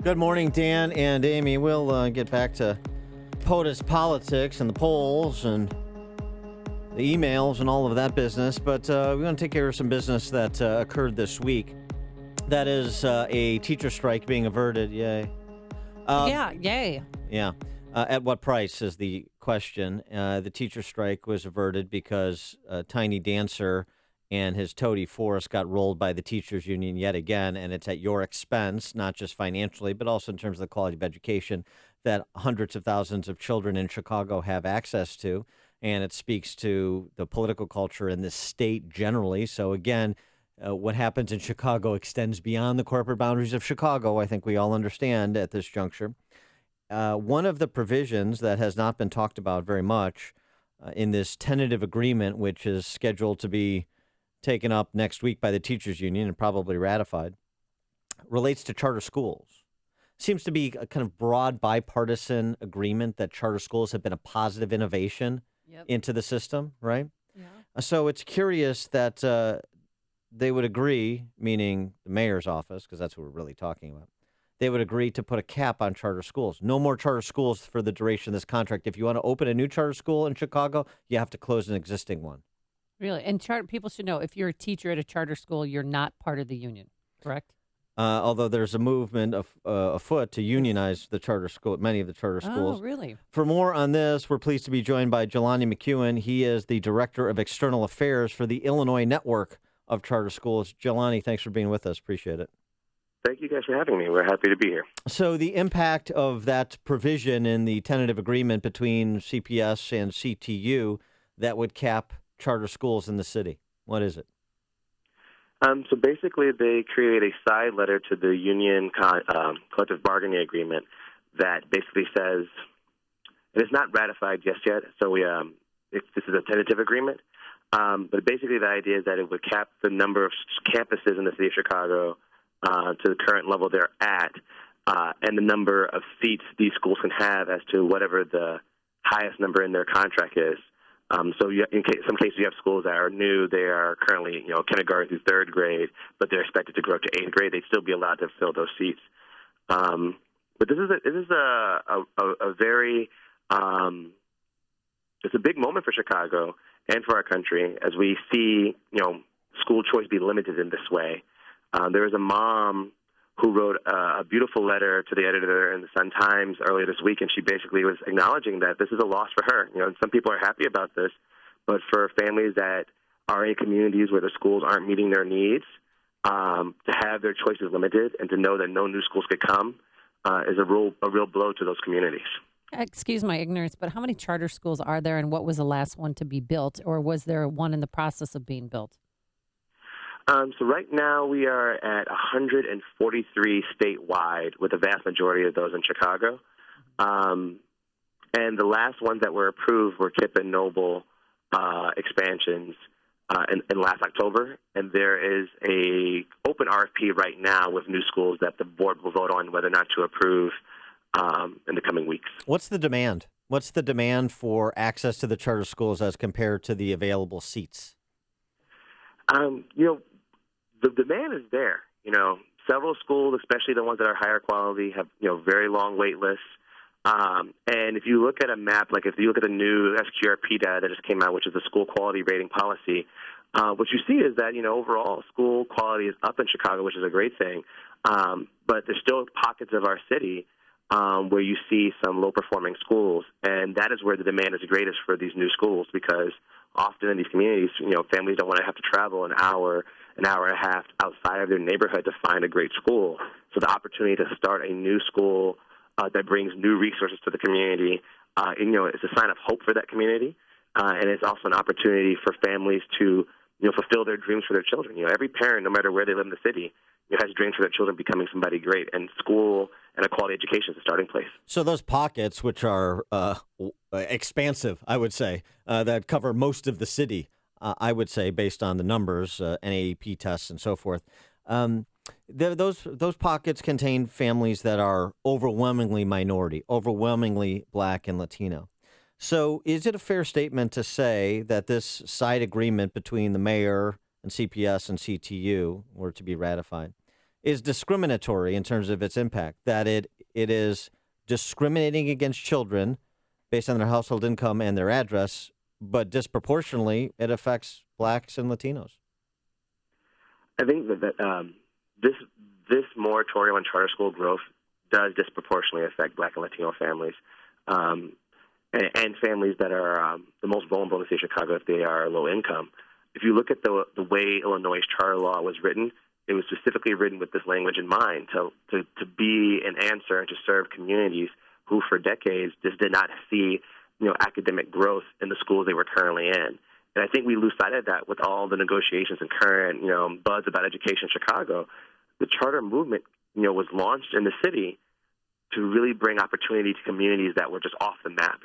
Good morning, Dan and Amy. We'll get back to POTUS politics and the polls and the emails and all of that business, but we're going to take care of some business that occurred this week. That is a teacher strike being averted. Yay. Yay. Yeah. At what price is the question. The teacher strike was averted because Tiny Dancer and his toady Forrest got rolled by the teachers union yet again, and it's at your expense, not just financially, but also in terms of the quality of education that hundreds of thousands of children in Chicago have access to, and it speaks to the political culture in this state generally. So again, what happens in Chicago extends beyond the corporate boundaries of Chicago, I think we all understand at this juncture. One of the provisions that has not been talked about very much in this tentative agreement, which is scheduled to be taken up next week by the teachers union and probably ratified, relates to charter schools. Seems to be a kind of broad bipartisan agreement that charter schools have been a positive innovation into the system, right? Yeah. So it's curious that they would agree, meaning the mayor's office, because that's what we're really talking about, they would agree to put a cap on charter schools. No more charter schools for the duration of this contract. If you want to open a new charter school in Chicago, you have to close an existing one. Really? And people should know, if you're a teacher at a charter school, you're not part of the union, correct? Although there's a movement afoot to unionize the charter school, many of the charter schools. Oh, really? For more on this, we're pleased to be joined by Jelani McEwen. He is the Director of External Affairs for the Illinois Network of Charter Schools. Jelani, thanks for being with us. Appreciate it. Thank you guys for having me. We're happy to be here. So the impact of that provision in the tentative agreement between CPS and CTU that would cap charter schools in the city, what is it? So basically, they created a side letter to the union collective bargaining agreement that basically says, and it's not ratified just yet, so this is a tentative agreement, but basically the idea is that it would cap the number of campuses in the city of Chicago to the current level they're at, and the number of seats these schools can have as to whatever the highest number in their contract is. So in some cases you have schools that are new, they are currently, kindergarten through third grade, but they're expected to grow to eighth grade. They'd still be allowed to fill those seats. But this is a very, it's a big moment for Chicago and for our country as we see, school choice be limited in this way. There was a mom who wrote a beautiful letter to the editor in the Sun-Times earlier this week, and she basically was acknowledging that this is a loss for her. And some people are happy about this, but for families that are in communities where the schools aren't meeting their needs, to have their choices limited and to know that no new schools could come is a real blow to those communities. Excuse my ignorance, but how many charter schools are there, and what was the last one to be built, or was there one in the process of being built? So right now we are at 143 statewide, with the vast majority of those in Chicago. And the last ones that were approved were Kip and Noble expansions in last October. And there is a open RFP right now with new schools that the board will vote on whether or not to approve in the coming weeks. What's the demand? What's the demand for access to the charter schools as compared to the available seats? The demand is there. Several schools, especially the ones that are higher quality, have very long wait lists. And if you look at a map, like if you look at the new SQRP data that just came out, which is the school quality rating policy, what you see is that overall school quality is up in Chicago, which is a great thing. But there's still pockets of our city where you see some low-performing schools, and that is where the demand is greatest for these new schools, because often in these communities, families don't want to have to travel an hour and a half outside of their neighborhood to find a great school. So the opportunity to start a new school that brings new resources to the community, it's a sign of hope for that community, and it's also an opportunity for families to fulfill their dreams for their children. Every parent, no matter where they live in the city, has dreams for their children becoming somebody great, and school and a quality education is a starting place. So those pockets, which are expansive, I would say, that cover most of the city, I would say, based on the numbers, NAEP tests and so forth, those pockets contain families that are overwhelmingly minority, overwhelmingly Black and Latino. So is it a fair statement to say that this side agreement between the mayor and CPS and CTU were to be ratified is discriminatory in terms of its impact, that it is discriminating against children based on their household income and their address, but disproportionately it affects blacks and Latinos. I think that this moratorium on charter school growth does disproportionately affect Black and Latino families, and families that are the most vulnerable in the state of Chicago if they are low income. If you look at the way Illinois' charter law was written, it was specifically written with this language in mind to be an answer and to serve communities who for decades just did not see academic growth in the schools they were currently in. And I think we lose sight of that with all the negotiations and current buzz about education in Chicago. The charter movement was launched in the city to really bring opportunity to communities that were just off the map.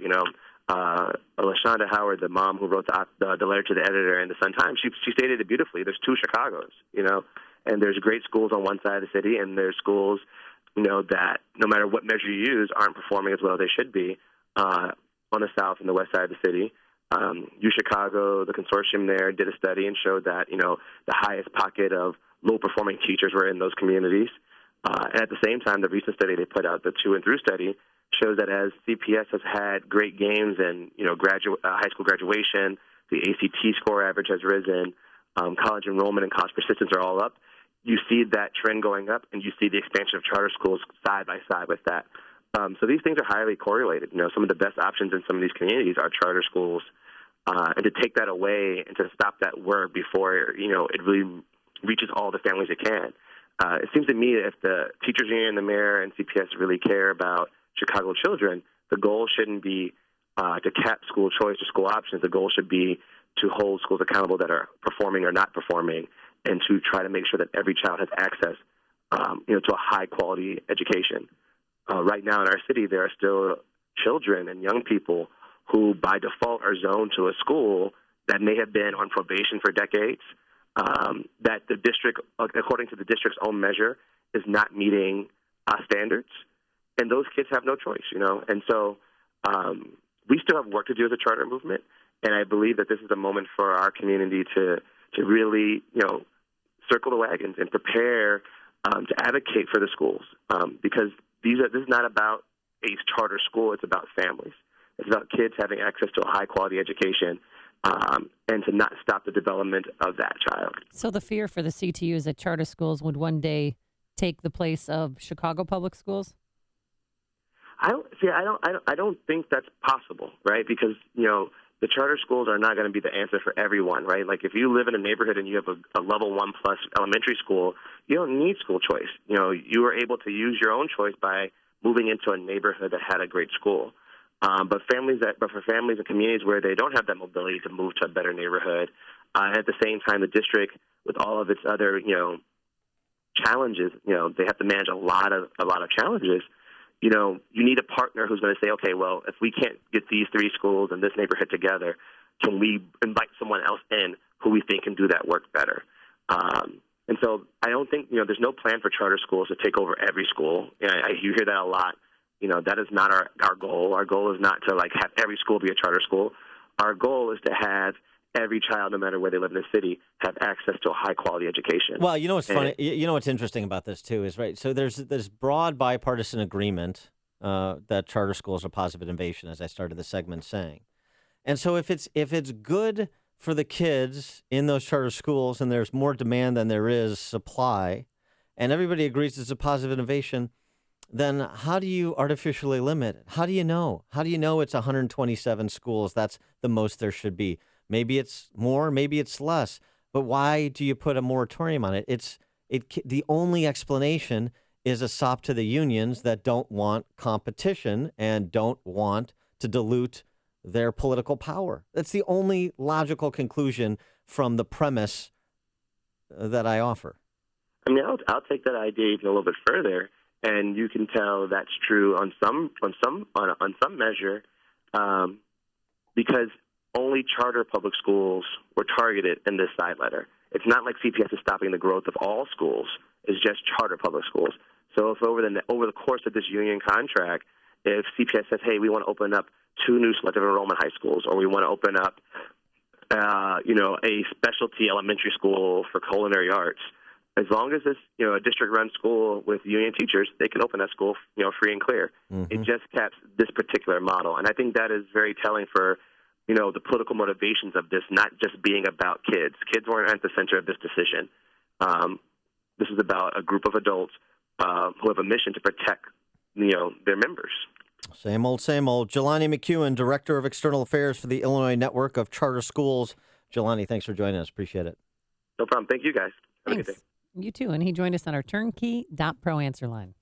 LaShonda Howard, the mom who wrote the letter to the editor in the Sun-Times, she stated it beautifully. There's two Chicagos, and there's great schools on one side of the city, and there's schools, that no matter what measure you use, aren't performing as well as they should be on the south and the west side of the city. UChicago, the consortium there, did a study and showed that, the highest pocket of low-performing teachers were in those communities. And at the same time, the recent study they put out, the to and through study, shows that as CPS has had great gains in, high school graduation, the ACT score average has risen, college enrollment and college persistence are all up. You see that trend going up, and you see the expansion of charter schools side by side with that. So these things are highly correlated. Some of the best options in some of these communities are charter schools, and to take that away and to stop that work before it really reaches all the families it can. It seems to me that if the teachers union, the mayor, and CPS really care about Chicago children, the goal shouldn't be to cap school choice or school options. The goal should be to hold schools accountable that are performing or not performing, and to try to make sure that every child has access, to a high-quality education. Right now in our city, there are still children and young people who, by default, are zoned to a school that may have been on probation for decades, that the district, according to the district's own measure, is not meeting standards, and those kids have no choice, And so we still have work to do as a charter movement, and I believe that this is a moment for our community to really, circle the wagons and prepare to advocate for the schools, because this is not about a charter school. It's about families. It's about kids having access to a high-quality education, and to not stop the development of that child. So the fear for the CTU is that charter schools would one day take the place of Chicago public schools? I don't think that's possible, right? Because, the charter schools are not going to be the answer for everyone, right? Like if you live in a neighborhood and you have a level 1+ elementary school, you don't need school choice. You were able to use your own choice by moving into a neighborhood that had a great school. But for families and communities where they don't have that mobility to move to a better neighborhood, and at the same time, the district, with all of its other challenges, they have to manage a lot of challenges. You need a partner who's going to say, okay, well, if we can't get these three schools in this neighborhood together, can we invite someone else in who we think can do that work better? And so I don't think there's no plan for charter schools to take over every school. You hear that a lot. That is not our goal. Our goal is not to have every school be a charter school. Our goal is to have every child, no matter where they live in the city, have access to a high-quality education. Well, what's funny? What's interesting about this, too, is, right, so there's this broad bipartisan agreement that charter schools are positive innovation, as I started the segment saying. And so if it's good for the kids in those charter schools and there's more demand than there is supply, and everybody agrees it's a positive innovation, then how do you artificially limit it? How do you know? How do you know it's 127 schools? That's the most there should be. Maybe it's more, maybe it's less. But why do you put a moratorium on it? The only explanation is a sop to the unions that don't want competition and don't want to dilute their political power. That's the only logical conclusion from the premise that I offer. I mean, I'll take that idea even a little bit further, and you can tell that's true on some measure, because only charter public schools were targeted in this side letter. It's not like CPS is stopping the growth of all schools. It's just charter public schools. So if over the course of this union contract, if CPS says, hey, we want to open up 2 new selective enrollment high schools, or we want to open up, a specialty elementary school for culinary arts, as long as it's a district-run school with union teachers, they can open that school free and clear. It just caps this particular model, and I think that is very telling for the political motivations of this, not just being about kids. Kids weren't at the center of this decision. This is about a group of adults who have a mission to protect their members. Same old, same old. Jelani McEwen, Director of External Affairs for the Illinois Network of Charter Schools. Jelani, thanks for joining us. Appreciate it. No problem. Thank you, guys. Have Thanks. a good day. You too. And he joined us on our turnkey.pro answer line.